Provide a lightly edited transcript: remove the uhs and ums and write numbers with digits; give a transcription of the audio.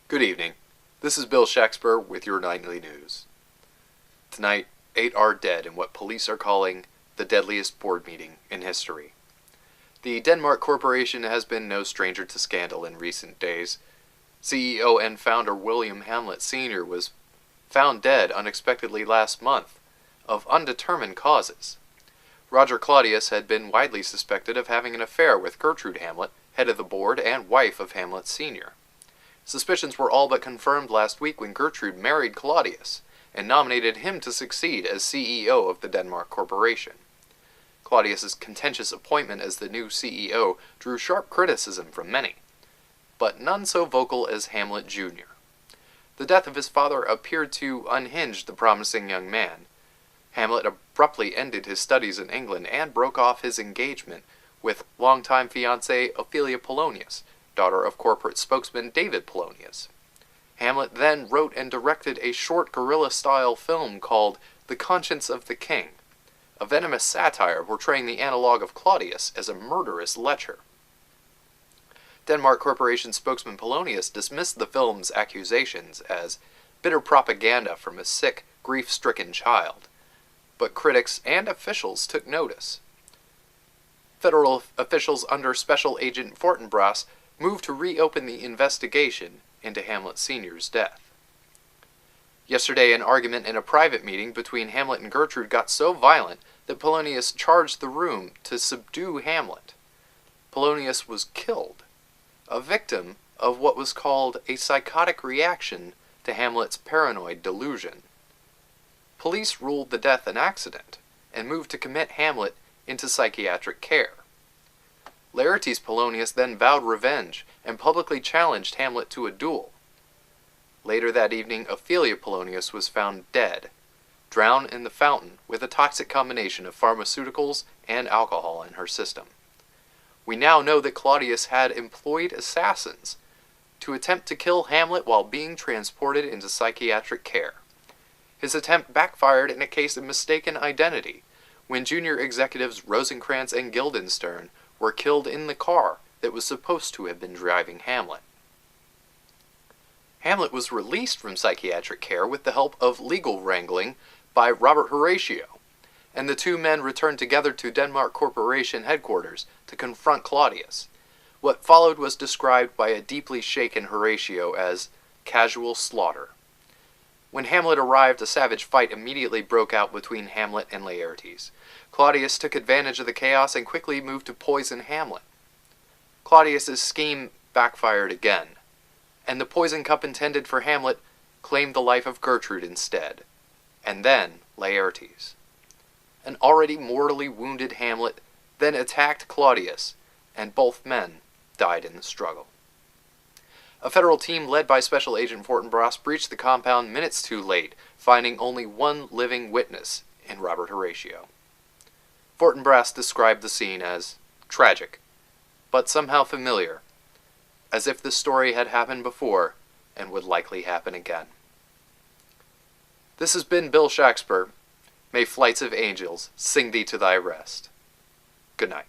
Good evening. This is Bill Shakespeare with your nightly news. Tonight, 8 are dead in what police are calling the deadliest board meeting in history. The Denmark Corporation has been no stranger to scandal in recent days. CEO and founder William Hamlet Sr. was found dead unexpectedly last month of undetermined causes. Roger Claudius had been widely suspected of having an affair with Gertrude Hamlet, head of the board and wife of Hamlet Sr. Suspicions were all but confirmed last week when Gertrude married Claudius and nominated him to succeed as CEO of the Denmark Corporation. Claudius's contentious appointment as the new CEO drew sharp criticism from many, but none so vocal as Hamlet Jr. The death of his father appeared to unhinge the promising young man. Hamlet abruptly ended his studies in England and broke off his engagement with longtime fiancée Ophelia Polonius, daughter of corporate spokesman David Polonius. Hamlet then wrote and directed a short guerrilla-style film called The Conscience of the King, a venomous satire portraying the analog of Claudius as a murderous lecher. Denmark Corporation spokesman Polonius dismissed the film's accusations as bitter propaganda from a sick, grief-stricken child, but critics and officials took notice. Federal officials under Special Agent Fortinbras moved to reopen the investigation into Hamlet Sr.'s death. Yesterday, an argument in a private meeting between Hamlet and Gertrude got so violent that Polonius charged the room to subdue Hamlet. Polonius was killed, a victim of what was called a psychotic reaction to Hamlet's paranoid delusion. Police ruled the death an accident and moved to commit Hamlet into psychiatric care. Laertes Polonius then vowed revenge and publicly challenged Hamlet to a duel. Later that evening, Ophelia Polonius was found dead, drowned in the fountain with a toxic combination of pharmaceuticals and alcohol in her system. We now know that Claudius had employed assassins to attempt to kill Hamlet while being transported into psychiatric care. His attempt backfired in a case of mistaken identity, when junior executives Rosencrantz and Guildenstern were killed in the car that was supposed to have been driving Hamlet. Hamlet was released from psychiatric care with the help of legal wrangling by Robert Horatio, and the two men returned together to Denmark Corporation headquarters to confront Claudius. What followed was described by a deeply shaken Horatio as casual slaughter. When Hamlet arrived, a savage fight immediately broke out between Hamlet and Laertes. Claudius took advantage of the chaos and quickly moved to poison Hamlet. Claudius's scheme backfired again, and the poison cup intended for Hamlet claimed the life of Gertrude instead, and then Laertes. An already mortally wounded Hamlet then attacked Claudius, and both men died in the struggle. A federal team led by Special Agent Fortinbras breached the compound minutes too late, finding only one living witness in Robert Horatio. Fortinbras described the scene as tragic, but somehow familiar, as if the story had happened before and would likely happen again. This has been Bill Shakespeare. May flights of angels sing thee to thy rest. Good night.